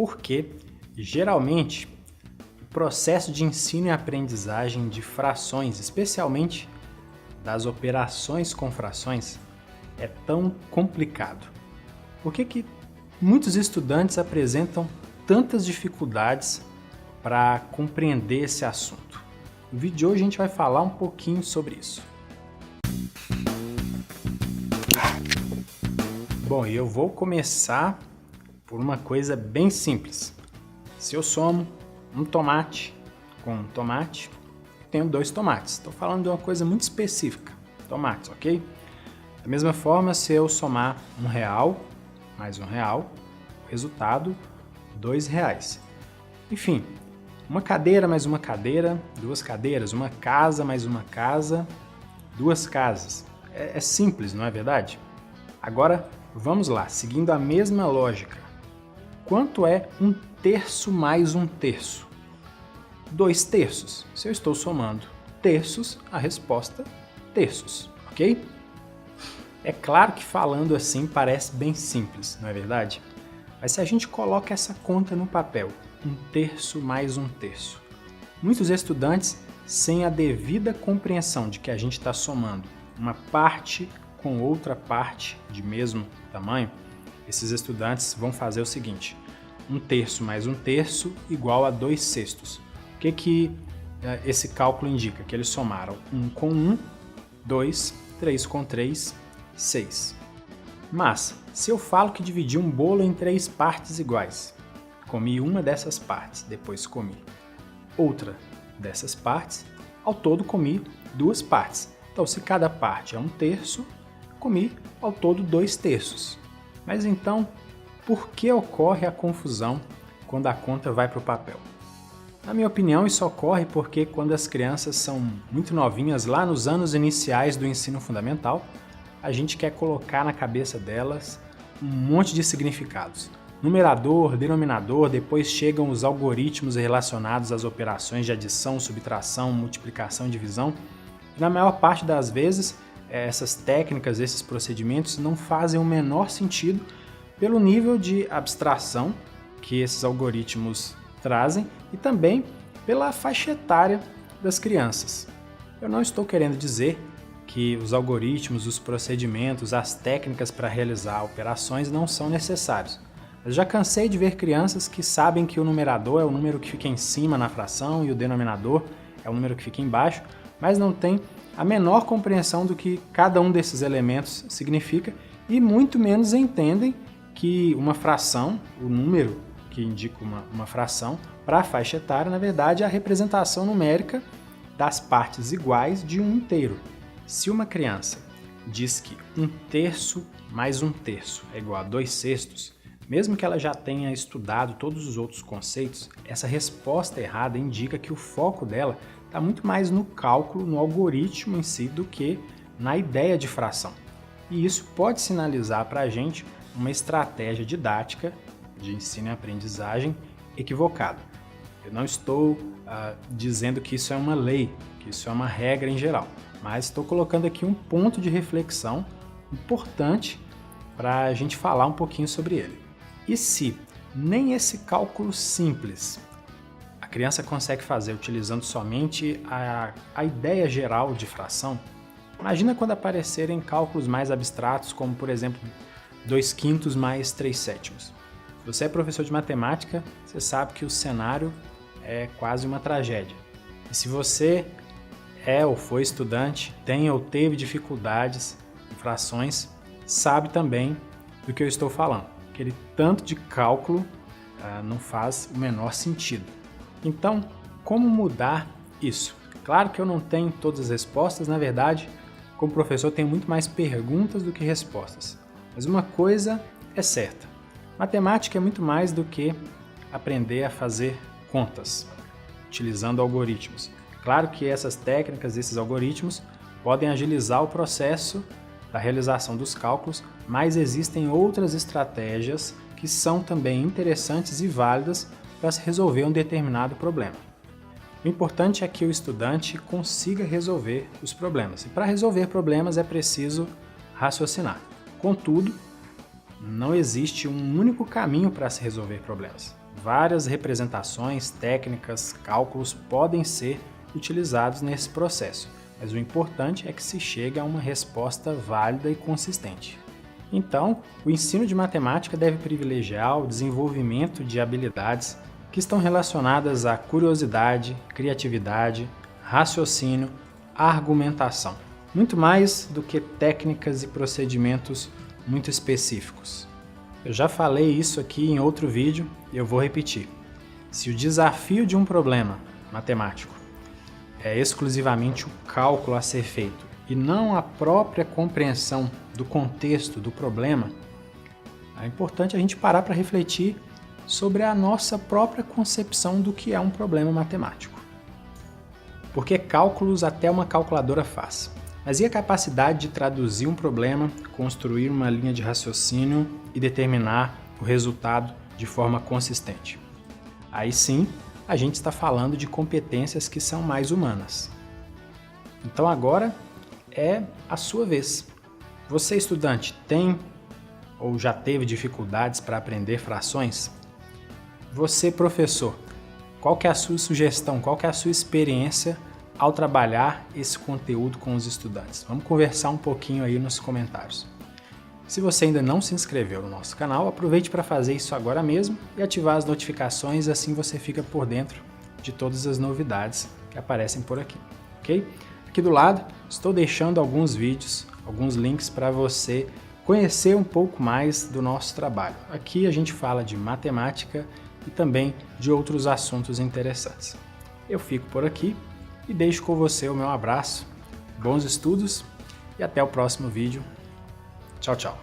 porque geralmente o processo de ensino e aprendizagem de frações, especialmente das operações com frações, é tão complicado? Por que muitos estudantes apresentam tantas dificuldades para compreender esse assunto? No vídeo de hoje a gente vai falar um pouquinho sobre isso. Bom, eu vou começar por uma coisa bem simples. Se eu somo um tomate com um tomate, tenho 2 tomates. Estou falando de uma coisa muito específica, tomates, ok? Da mesma forma, se eu somar R$1 mais R$1, o resultado, R$2. Enfim, uma cadeira mais uma cadeira, 2 cadeiras, uma casa mais uma casa, 2 casas. É simples, não é verdade? Agora, vamos lá, seguindo a mesma lógica. Quanto é 1/3 mais 1/3? 2/3. Se eu estou somando terços, a resposta, terços, ok? É claro que falando assim parece bem simples, não é verdade? Mas se a gente coloca essa conta no papel, 1/3 mais 1/3, muitos estudantes, sem a devida compreensão de que a gente está somando uma parte com outra parte de mesmo tamanho, esses estudantes vão fazer o seguinte: 1/3 mais 1/3 igual a 2/6. O que esse cálculo indica? Que eles somaram 1 com 1, 2, 3 com 3, 6. Mas, se eu falo que dividi um bolo em 3 partes iguais, comi uma dessas partes, depois comi outra dessas partes, ao todo comi 2 partes. Então, se cada parte é 1/3, comi ao todo 2/3. Mas então, por que ocorre a confusão quando a conta vai para o papel? Na minha opinião, isso ocorre porque quando as crianças são muito novinhas, lá nos anos iniciais do ensino fundamental, a gente quer colocar na cabeça delas um monte de significados. Numerador, denominador, depois chegam os algoritmos relacionados às operações de adição, subtração, multiplicação e divisão. E na maior parte das vezes, essas técnicas, esses procedimentos não fazem o menor sentido pelo nível de abstração que esses algoritmos trazem e também pela faixa etária das crianças. Eu não estou querendo dizer que os algoritmos, os procedimentos, as técnicas para realizar operações não são necessários. Eu já cansei de ver crianças que sabem que o numerador é o número que fica em cima na fração e o denominador é o número que fica embaixo, mas não tem a menor compreensão do que cada um desses elementos significa e muito menos entendem que uma fração, o número que indica uma fração, para a faixa etária, na verdade, é a representação numérica das partes iguais de um inteiro. Se uma criança diz que 1/3 mais 1/3 é igual a 2/6, mesmo que ela já tenha estudado todos os outros conceitos, essa resposta errada indica que o foco dela está muito mais no cálculo, no algoritmo em si, do que na ideia de fração. E isso pode sinalizar para a gente uma estratégia didática de ensino e aprendizagem equivocada. Eu não estou dizendo que isso é uma lei, que isso é uma regra em geral, mas estou colocando aqui um ponto de reflexão importante para a gente falar um pouquinho sobre ele. E se nem esse cálculo simples a criança consegue fazer utilizando somente a ideia geral de fração, imagina quando aparecerem cálculos mais abstratos, como por exemplo 2/5 mais 3/7. Se você é professor de matemática, você sabe que o cenário é quase uma tragédia. E se você é ou foi estudante, tem ou teve dificuldades em frações, sabe também do que eu estou falando. Aquele tanto de cálculo não faz o menor sentido. Então, como mudar isso? Claro que eu não tenho todas as respostas, na verdade, como professor eu tenho muito mais perguntas do que respostas. Mas uma coisa é certa, matemática é muito mais do que aprender a fazer contas, utilizando algoritmos. Claro que essas técnicas, esses algoritmos, podem agilizar o processo da realização dos cálculos, mas existem outras estratégias que são também interessantes e válidas para se resolver um determinado problema. O importante é que o estudante consiga resolver os problemas. E para resolver problemas é preciso raciocinar. Contudo, não existe um único caminho para se resolver problemas. Várias representações, técnicas, cálculos podem ser utilizados nesse processo, mas o importante é que se chegue a uma resposta válida e consistente. Então, o ensino de matemática deve privilegiar o desenvolvimento de habilidades que estão relacionadas à curiosidade, criatividade, raciocínio, argumentação, muito mais do que técnicas e procedimentos muito específicos. Eu já falei isso aqui em outro vídeo e eu vou repetir. Se o desafio de um problema matemático é exclusivamente o cálculo a ser feito e não a própria compreensão do contexto do problema, é importante a gente parar para refletir sobre a nossa própria concepção do que é um problema matemático. Porque cálculos até uma calculadora faz. Mas e a capacidade de traduzir um problema, construir uma linha de raciocínio e determinar o resultado de forma consistente? Aí sim, a gente está falando de competências que são mais humanas. Então agora é a sua vez. Você, estudante, tem ou já teve dificuldades para aprender frações? Você, professor, qual que é a sua sugestão, qual que é a sua experiência ao trabalhar esse conteúdo com os estudantes? Vamos conversar um pouquinho aí nos comentários. Se você ainda não se inscreveu no nosso canal, aproveite para fazer isso agora mesmo e ativar as notificações, assim você fica por dentro de todas as novidades que aparecem por aqui, ok? Aqui do lado estou deixando alguns vídeos, alguns links para você conhecer um pouco mais do nosso trabalho. Aqui a gente fala de matemática e também de outros assuntos interessantes. Eu fico por aqui e deixo com você o meu abraço, bons estudos e até o próximo vídeo. Tchau, tchau!